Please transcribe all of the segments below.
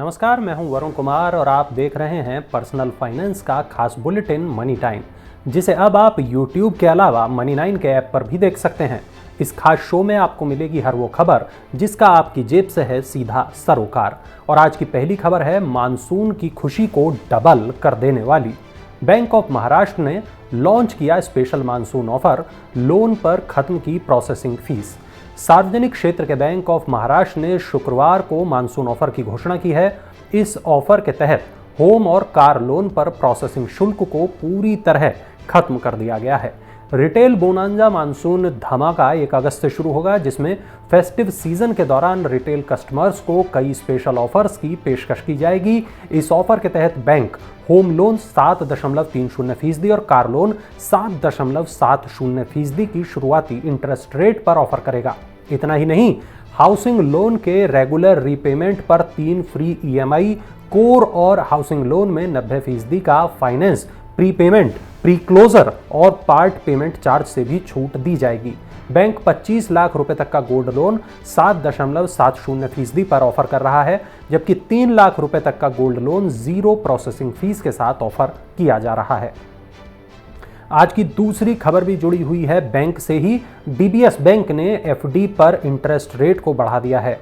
नमस्कार, मैं हूं वरुण कुमार और आप देख रहे हैं पर्सनल फाइनेंस का खास बुलेटिन मनी टाइम, जिसे अब आप YouTube के अलावा मनी9 के ऐप पर भी देख सकते हैं। इस खास शो में आपको मिलेगी हर वो खबर जिसका आपकी जेब से है सीधा सरोकार। और आज की पहली खबर है मानसून की खुशी को डबल कर देने वाली। बैंक ऑफ महाराष्ट्र ने लॉन्च किया स्पेशल मानसून ऑफर, लोन पर खत्म की प्रोसेसिंग फीस। सार्वजनिक क्षेत्र के बैंक ऑफ महाराष्ट्र ने शुक्रवार को मानसून ऑफर की घोषणा की है। इस ऑफर के तहत होम और कार लोन पर प्रोसेसिंग शुल्क को पूरी तरह खत्म कर दिया गया है। रिटेल बोनांजा मानसून धमाका 1 अगस्त से शुरू होगा, जिसमें फेस्टिव सीजन के दौरान रिटेल कस्टमर्स को कई स्पेशल ऑफर्स की पेशकश की जाएगी। इस ऑफर के तहत बैंक होम लोन 7.30% और कार लोन 7.70% की शुरुआती इंटरेस्ट रेट पर ऑफर करेगा। इतना ही नहीं, हाउसिंग लोन के रेगुलर रीपेमेंट पर 3 फ्री EMI, कोर और हाउसिंग लोन में 90% का फाइनेंस, प्रीपेमेंट, प्री क्लोजर और पार्ट पेमेंट चार्ज से भी छूट दी जाएगी। बैंक 25 लाख रुपए तक का गोल्ड लोन 7.70% पर ऑफर कर रहा है, जबकि 3 लाख रुपए तक का गोल्ड लोन 0 प्रोसेसिंग फीस के साथ ऑफर किया जा रहा है। आज की दूसरी खबर भी जुड़ी हुई है बैंक से ही। DBS बैंक ने FD पर इंटरेस्ट रेट को बढ़ा दिया है।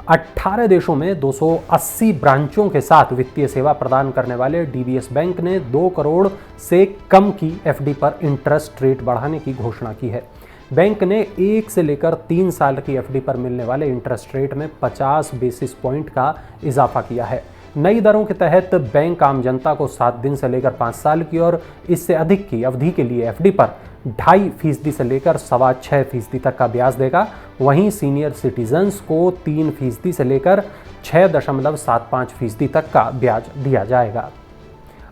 18 देशों में 280 ब्रांचों के साथ वित्तीय सेवा प्रदान करने वाले DBS बैंक ने 2 करोड़ से कम की FD पर इंटरेस्ट रेट बढ़ाने की घोषणा की है। बैंक ने 1 से लेकर 3 साल की FD पर मिलने वाले इंटरेस्ट रेट में 50 बेसिस पॉइंट का इजाफा किया है। नई दरों के तहत बैंक आम जनता को 7 दिन से लेकर 5 साल की और इससे अधिक की अवधि के लिए FD पर 2.5% से लेकर 6.25% तक का ब्याज देगा। वहीं सीनियर सिटीजन्स को 3% से लेकर 6.75% तक का ब्याज दिया जाएगा।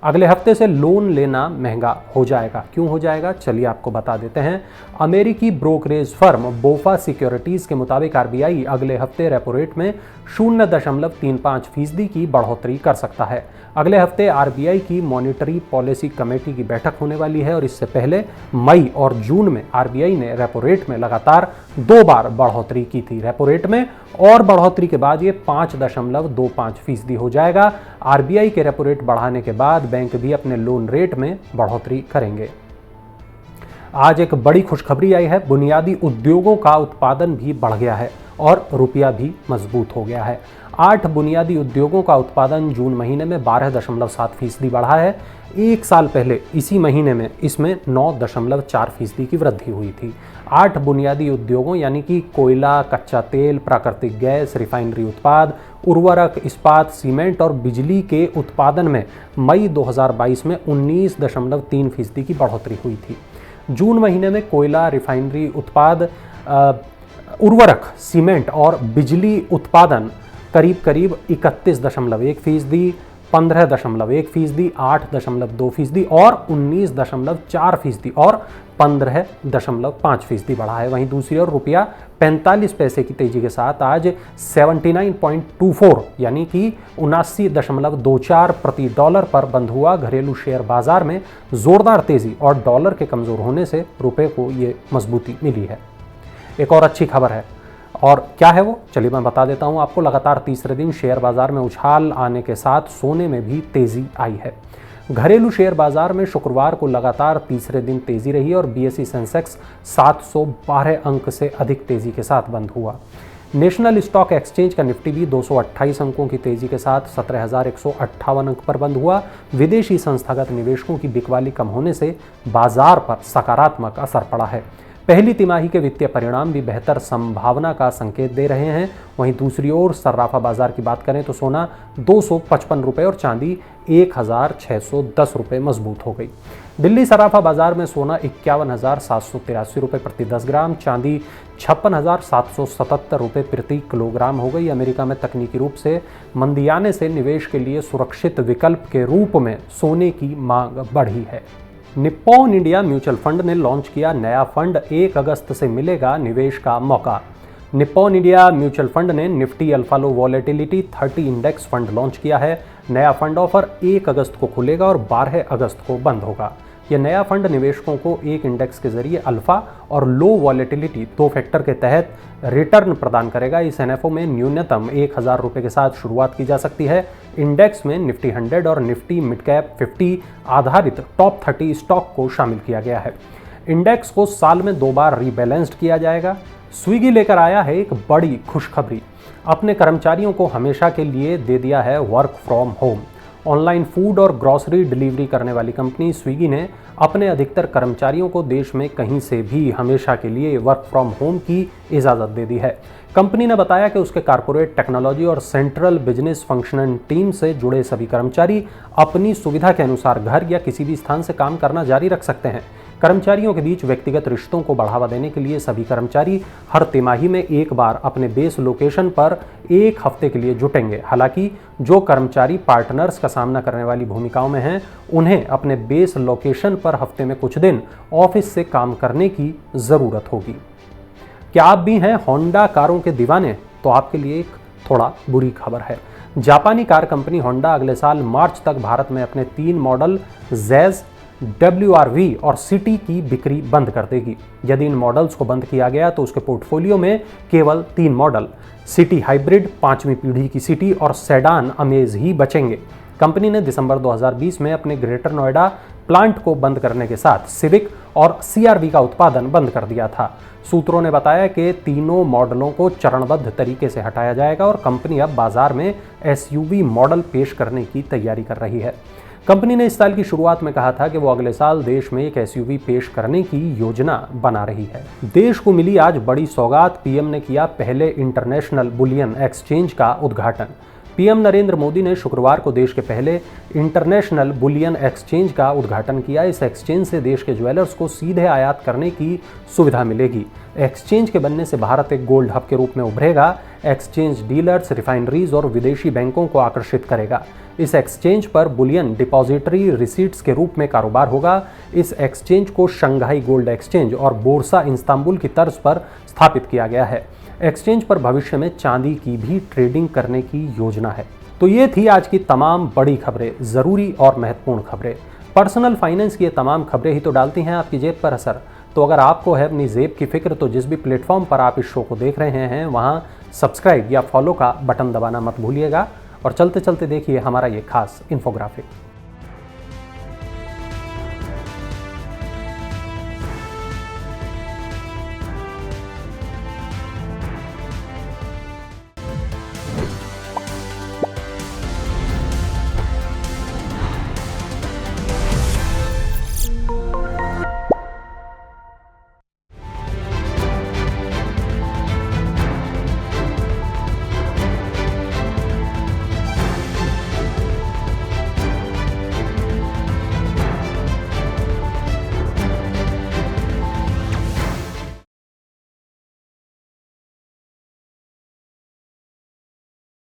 अगले हफ्ते से लोन लेना महंगा हो जाएगा। क्यों हो जाएगा, चलिए आपको बता देते हैं। अमेरिकी ब्रोकरेज फर्म बोफा सिक्योरिटीज के मुताबिक RBI अगले हफ्ते रेपो रेट में 0.35% की बढ़ोतरी कर सकता है। अगले हफ्ते RBI की मॉनिटरी पॉलिसी कमेटी की बैठक होने वाली है और इससे पहले मई और जून में RBI ने रेपो रेट में लगातार 2 बार बढ़ोतरी की थी। रेपो रेट में और बढ़ोतरी के बाद ये 5.25% हो जाएगा। RBI के रेपो रेट बढ़ाने के बाद बैंक भी अपने लोन रेट में बढ़ोतरी करेंगे। आज एक बड़ी खुशखबरी आई है। बुनियादी उद्योगों का उत्पादन भी बढ़ गया है और रुपया भी मजबूत हो गया है। 8 बुनियादी उद्योगों का उत्पादन जून महीने में 12.7% बढ़ा है। 1 साल पहले इसी महीने में इसमें 9.4% की वृद्धि हुई थी। 8 बुनियादी उद्योगों यानी कि कोयला, कच्चा तेल, प्राकृतिक गैस, रिफाइनरी उत्पाद, उर्वरक, इस्पात, सीमेंट और बिजली के उत्पादन में मई 2022 में 19.3% की बढ़ोतरी हुई थी। जून महीने में कोयला, रिफाइनरी उत्पाद, उर्वरक, सीमेंट और बिजली उत्पादन करीब 31.1%, 15.1%, 8.2% और 19.4% और 15.5% बढ़ा है। वहीं दूसरी ओर रुपया 45 पैसे की तेजी के साथ आज 79.24 यानी कि 79.24 प्रति डॉलर पर बंद हुआ। घरेलू शेयर बाजार में जोरदार तेजी और डॉलर के कमजोर होने से रुपए को ये मजबूती मिली है। एक और अच्छी खबर है, और क्या है वो, चलिए मैं बता देता हूं आपको। लगातार तीसरे दिन शेयर बाजार में उछाल आने के साथ सोने में भी तेजी आई है। घरेलू शेयर बाजार में शुक्रवार को लगातार तीसरे दिन तेजी रही और BSE सेंसेक्स 712 अंक से अधिक तेजी के साथ बंद हुआ। नेशनल स्टॉक एक्सचेंज का निफ्टी भी 228 अंकों की तेजी के साथ 17,158 अंक पर बंद हुआ। विदेशी संस्थागत निवेशकों की बिकवाली कम होने से बाजार पर सकारात्मक असर पड़ा है। पहली तिमाही के वित्तीय परिणाम भी बेहतर संभावना का संकेत दे रहे हैं। वहीं दूसरी ओर सर्राफा बाजार की बात करें तो सोना 255 रुपये और चांदी 1,610 रुपये मजबूत हो गई। दिल्ली सराफा बाजार में सोना 51,783 रुपये प्रति 10 ग्राम, चांदी 56,777 रुपये प्रति किलोग्राम हो गई। अमेरिका में तकनीकी रूप से मंदी आने से निवेश के लिए सुरक्षित विकल्प के रूप में सोने की मांग बढ़ी है। निप्पॉन इंडिया म्यूचुअल फंड ने लॉन्च किया नया फंड, 1 अगस्त से मिलेगा निवेश का मौका। निप्पॉन इंडिया म्यूचुअल फंड ने निफ्टी अल्फा लो वॉलेटिलिटी 30 इंडेक्स फंड लॉन्च किया है। नया फंड ऑफर 1 अगस्त को खुलेगा और 12 अगस्त को बंद होगा। यह नया फंड निवेशकों को एक इंडेक्स के जरिए अल्फा और लो वॉलेटिलिटी 2 फैक्टर के तहत रिटर्न प्रदान करेगा। इस एनएफओ में न्यूनतम 1000 रुपये के साथ शुरुआत की जा सकती है। इंडेक्स में निफ्टी 100 और निफ्टी मिड कैप 50 आधारित टॉप 30 स्टॉक को शामिल किया गया है। इंडेक्स को साल में 2 बार रीबैलेंस्ड किया जाएगा। स्विगी लेकर आया है एक बड़ी खुशखबरी, अपने कर्मचारियों को हमेशा के लिए दे दिया है work from home. Online food और ग्रॉसरी डिलीवरी करने वाली कंपनी स्विगी ने अपने अधिकतर कर्मचारियों को देश में कहीं से भी हमेशा के लिए वर्क फ्रॉम होम की इजाज़त दे दी है। कंपनी ने बताया कि उसके कॉर्पोरेट टेक्नोलॉजी और सेंट्रल बिजनेस फंक्शनिंग टीम से जुड़े सभी कर्मचारी अपनी सुविधा के अनुसार घर या किसी भी स्थान से काम करना जारी रख सकते हैं। कर्मचारियों के बीच व्यक्तिगत रिश्तों को बढ़ावा देने के लिए सभी कर्मचारी हर तिमाही में एक बार अपने बेस लोकेशन पर 1 हफ्ते के लिए जुटेंगे। हालांकि जो कर्मचारी पार्टनर्स का सामना करने वाली भूमिकाओं में हैं, उन्हें अपने बेस लोकेशन पर हफ्ते में कुछ दिन ऑफिस से काम करने की ज़रूरत होगी। क्या आप भी हैं होंडा कारों के दीवाने? तो आपके लिए एक थोड़ा बुरी खबर है। जापानी कार कंपनी होंडा अगले साल मार्च तक भारत में अपने 3 मॉडल जैज, WRV और सिटी की बिक्री बंद कर देगी। यदि इन मॉडल्स को बंद किया गया तो उसके पोर्टफोलियो में केवल 3 मॉडल सिटी हाइब्रिड, 5वीं पीढ़ी की सिटी और सेडान अमेज ही बचेंगे। कंपनी ने दिसंबर 2020 में अपने ग्रेटर नोएडा प्लांट को बंद करने के साथ सिविक और CRV का उत्पादन बंद कर दिया था। सूत्रों ने बताया कि तीनों मॉडलों को चरणबद्ध तरीके से हटाया जाएगा और कंपनी अब बाजार में SUV मॉडल पेश करने की तैयारी कर रही है। कंपनी ने इस साल की शुरुआत में कहा था कि वो अगले साल देश में एक SUV पेश करने की योजना बना रही है। देश को मिली आज बड़ी सौगात, पीएम ने किया पहले इंटरनेशनल बुलियन एक्सचेंज का उद्घाटन। पीएम नरेंद्र मोदी ने शुक्रवार को देश के पहले इंटरनेशनल बुलियन एक्सचेंज का उद्घाटन किया। इस एक्सचेंज से देश के ज्वेलर्स को सीधे आयात करने की सुविधा मिलेगी। एक्सचेंज के बनने से भारत एक गोल्ड हब के रूप में उभरेगा। एक्सचेंज डीलर्स, रिफाइनरीज और विदेशी बैंकों को आकर्षित करेगा। इस एक्सचेंज पर बुलियन डिपॉजिटरी रिसीट्स के रूप में कारोबार होगा। इस एक्सचेंज को शंघाई गोल्ड एक्सचेंज और बोर्सा इस्तांबुल की तर्ज पर स्थापित किया गया है। एक्सचेंज पर भविष्य में चांदी की भी ट्रेडिंग करने की योजना है। तो ये थी आज की तमाम बड़ी खबरें, ज़रूरी और महत्वपूर्ण खबरें। पर्सनल फाइनेंस की ये तमाम खबरें ही तो डालती हैं आपकी जेब पर असर। तो अगर आपको है अपनी जेब की फिक्र, तो जिस भी प्लेटफॉर्म पर आप इस शो को देख रहे हैं वहाँ सब्सक्राइब या फॉलो का बटन दबाना मत भूलिएगा। और चलते चलते देखिए हमारा ये खास इन्फोग्राफिक।